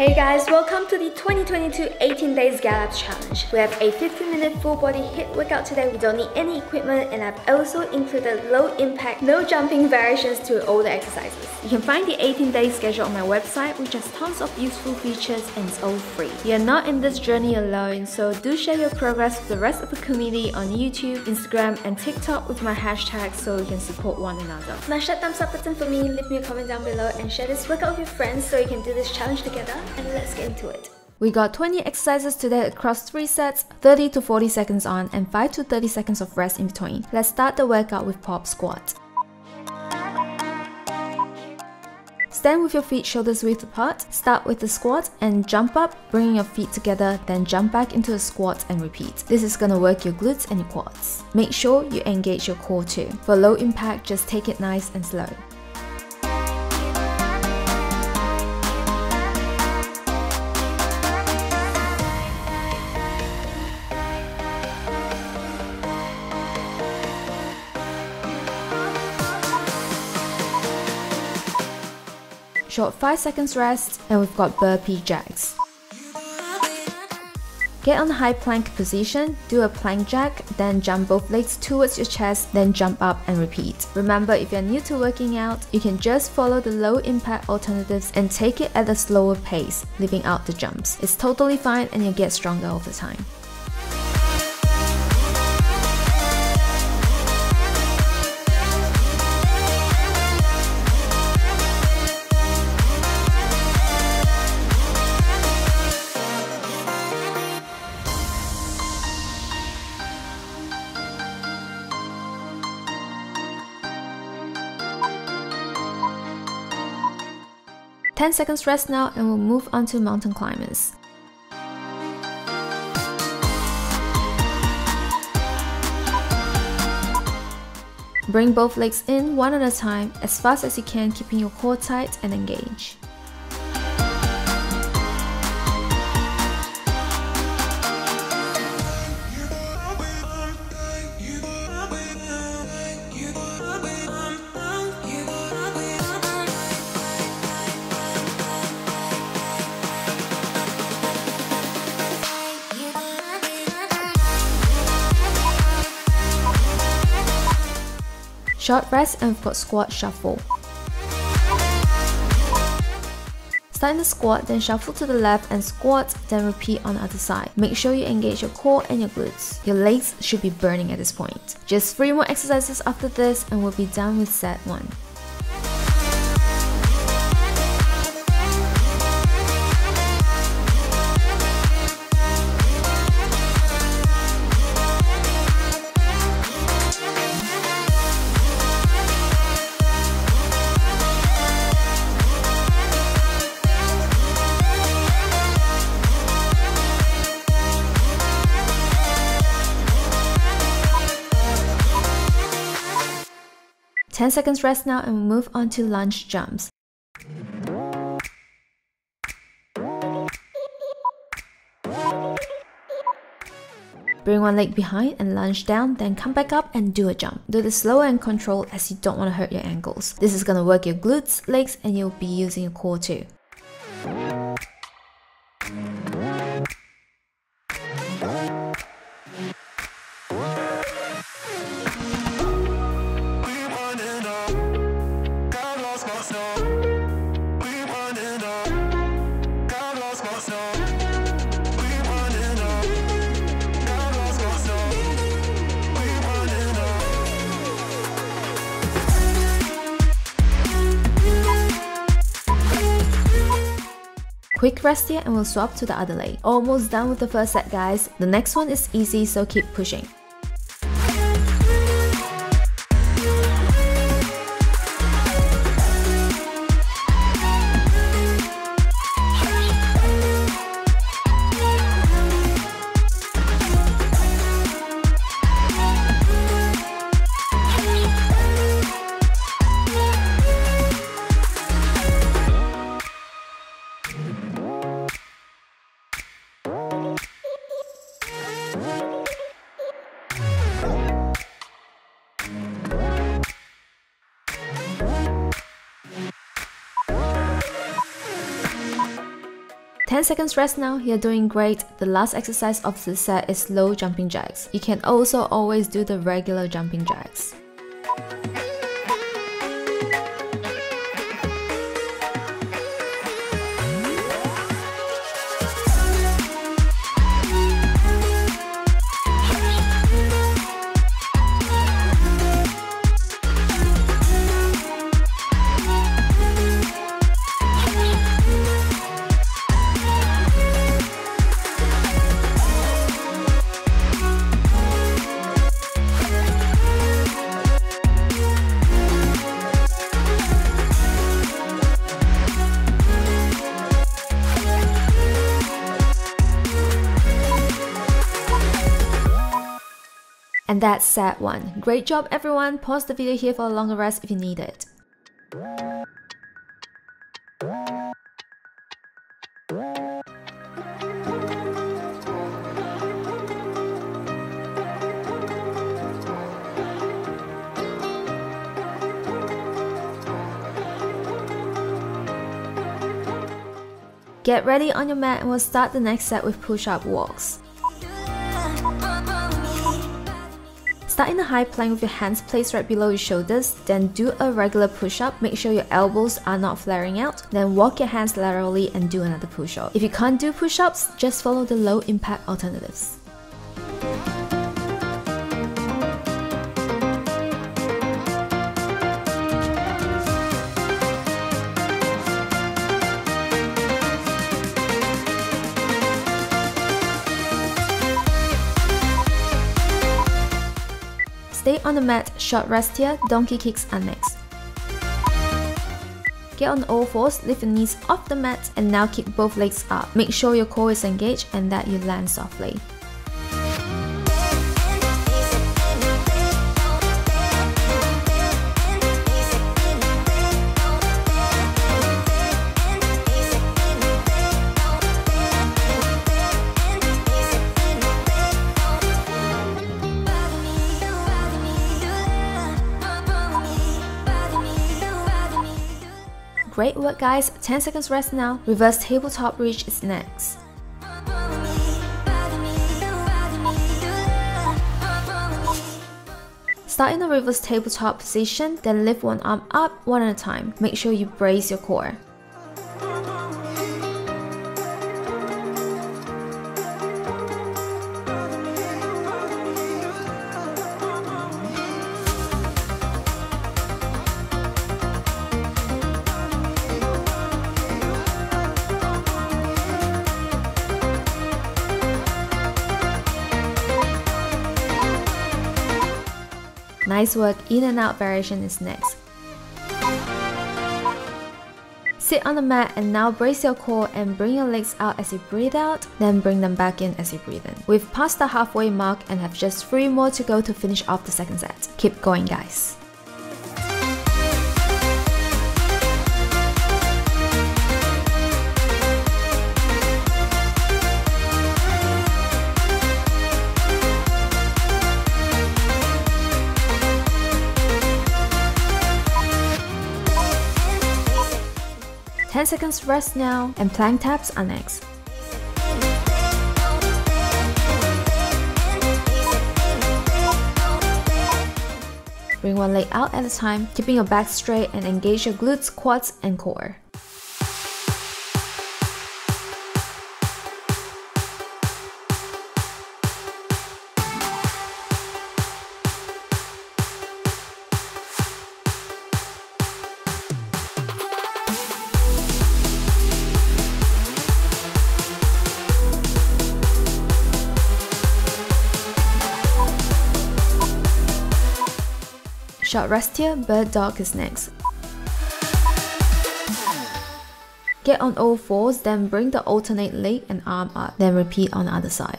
Hey guys, welcome to the 2022 18 Days Gallop Challenge. We have a 15-minute full body HIIT workout today. We don't need any equipment, and I've also included low impact, no jumping variations to all the exercises. You can find the 18 day schedule on my website, which has tons of useful features and it's all free. You're not in this journey alone, so do share your progress with the rest of the community on YouTube, Instagram and TikTok with my hashtags so we can support one another. Smash that thumbs up button for me, leave me a comment down below and share this workout with your friends so you can do this challenge together, and let's get into it. We got 20 exercises today across 3 sets, 30 to 40 seconds on and 5 to 30 seconds of rest in between. Let's start the workout with pop squat. Stand with your feet shoulders width apart, start with the squat and jump up, bringing your feet together, then jump back into a squat and repeat. This is gonna work your glutes and your quads. Make sure you engage your core too. For low impact, just take it nice and slow. Short 5 seconds rest, and we've got burpee jacks. Get on the high plank position, do a plank jack, then jump both legs towards your chest, then jump up and repeat. Remember, if you're new to working out, you can just follow the low impact alternatives and take it at a slower pace, leaving out the jumps. It's totally fine and you'll get stronger over time. Ten seconds rest now and we'll move on to mountain climbers. Bring both legs in one at a time as fast as you can, keeping your core tight and engaged. Short rest and we've got squat shuffle. Start in the squat, then shuffle to the left and squat, then repeat on the other side. Make sure you engage your core and your glutes. Your legs should be burning at this point. Just 3 more exercises after this and we'll be done with set 1. Ten seconds rest now and we'll move on to lunge jumps. Bring one leg behind and lunge down, then come back up and do a jump. Do this slow and controlled as you don't want to hurt your ankles. This is going to work your glutes, legs, and you'll be using your core too. Quick rest here and we'll swap to the other leg. Almost done with the first set, guys. The next one is easy, so keep pushing. 10 seconds rest now, you're doing great. The last exercise of the set is low jumping jacks. You can also always do the regular jumping jacks. And that's set 1. Great job everyone, pause the video here for a longer rest if you need it. Get ready on your mat and we'll start the next set with push-up walks. Start in a high plank with your hands placed right below your shoulders, then do a regular push-up, make sure your elbows are not flaring out, then walk your hands laterally and do another push-up. If you can't do push-ups, just follow the low impact alternatives. Stay on the mat, short rest here, donkey kicks are next. Get on all fours, lift your knees off the mat and now kick both legs up. Make sure your core is engaged and that you land softly. Great work guys, 10 seconds rest now. Reverse tabletop reach is next. Start in the reverse tabletop position, then lift one arm up one at a time. Make sure you brace your core. Nice work, in and out variation is next. Sit on the mat and now brace your core and bring your legs out as you breathe out, then bring them back in as you breathe in. We've passed the halfway mark and have just 3 more to go to finish off the second set. Keep going guys. Ten seconds rest now, and plank taps are next. Bring one leg out at a time, keeping your back straight and engage your glutes, quads, and core. Short rest here, bird dog is next. Get on all fours, then bring the alternate leg and arm up, then repeat on the other side.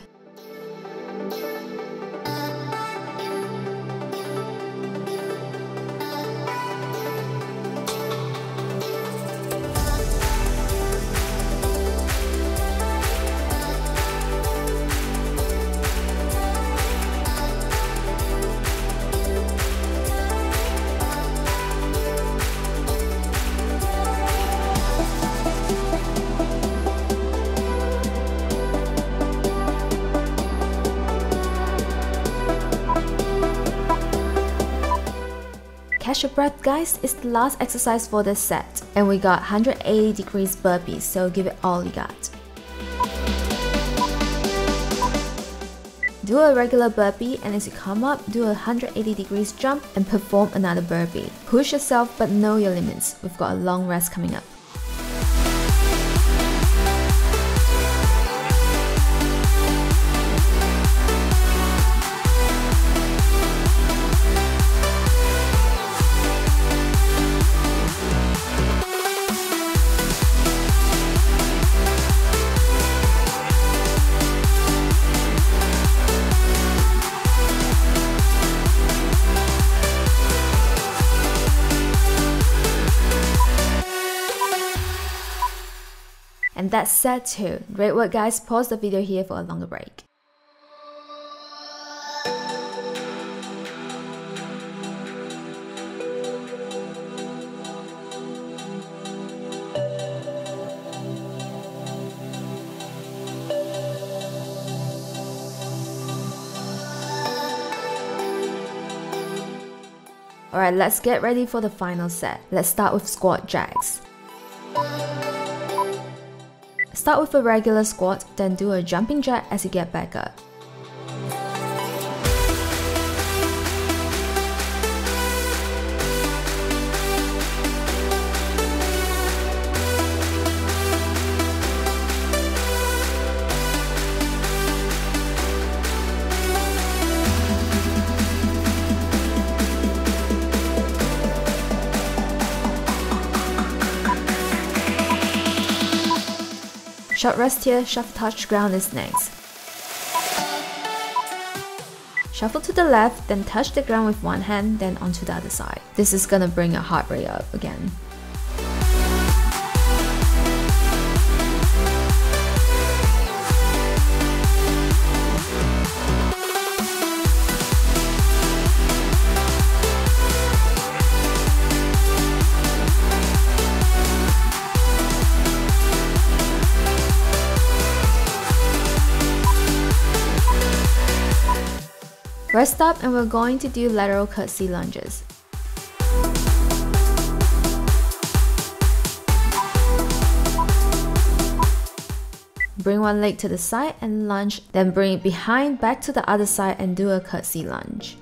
catch your breath, guys. It's the last exercise for this set. And we got 180 degrees burpees, so give it all you got. Do a regular burpee, and as you come up, do a 180 degrees jump and perform another burpee. Push yourself but know your limits. We've got a long rest coming up. And that's set 2. Great work, guys. Pause the video here for a longer break. Alright, let's get ready for the final set. Let's start with squat jacks. Start with a regular squat, then do a jumping jack as you get back up. Short rest here, shuffle touch ground is next. Shuffle to the left, then touch the ground with one hand, then onto the other side. This is gonna bring your heart rate up again. Rest up, and we're going to do lateral curtsy lunges. Bring one leg to the side and lunge, then bring it behind back to the other side and do a curtsy lunge.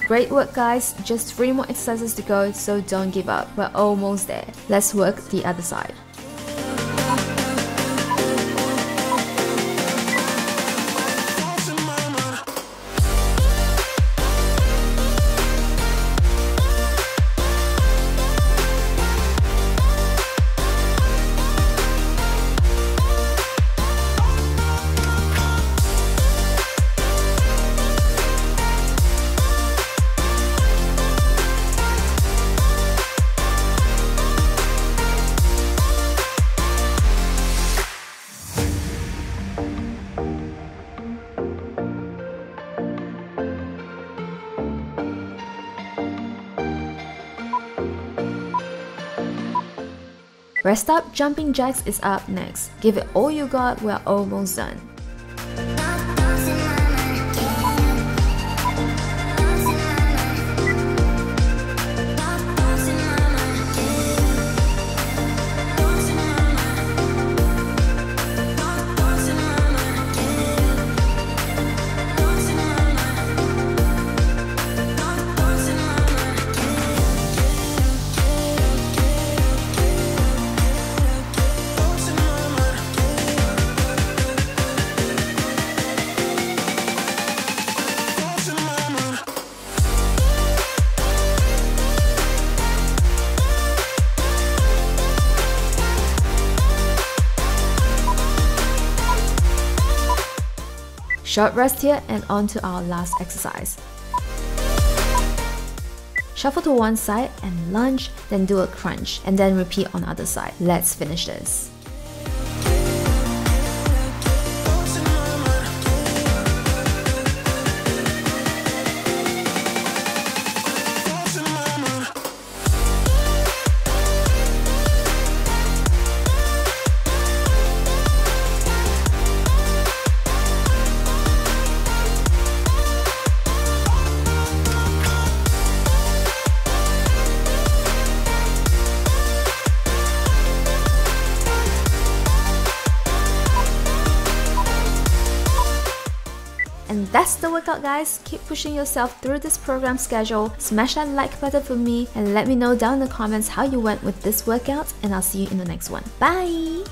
Great work, guys. Just 3 more exercises to go, so don't give up. We're almost there. Let's work the other side. Rest up, jumping jacks is up next. Give it all you got, we're almost done. Short rest here and on to our last exercise. Shuffle to one side and lunge, then do a crunch, and then repeat on other side. Let's finish this. And that's the workout, guys. Keep pushing yourself through this program schedule. Smash that like button for me and let me know down in the comments how you went with this workout, and I'll see you in the next one. Bye!